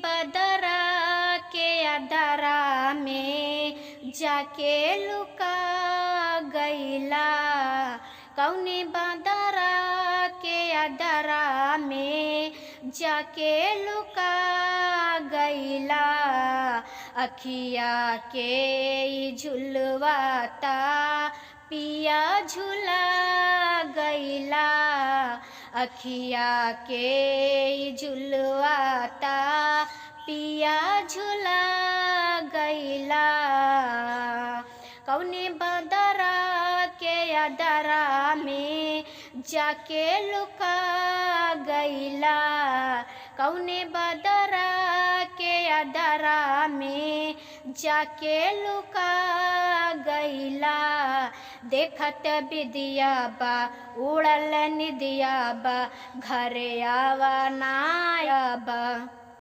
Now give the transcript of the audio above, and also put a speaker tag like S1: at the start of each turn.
S1: बदरा के अदरा में जाके लुका गईला। कौने बदरा के अदरा में जाके लुका गईला। अखिया के ई झुलवाता पिया झुला गईला। अखिया के ई झुलवाता पिया झुला गईला। कौने बदरा के अदरा में जाके लुका गईला। कौने बदरा के अदरा में जाके लुका गईला। देखत बिदिया बा उड़ल निदिया बा घरे आवा ना आबा।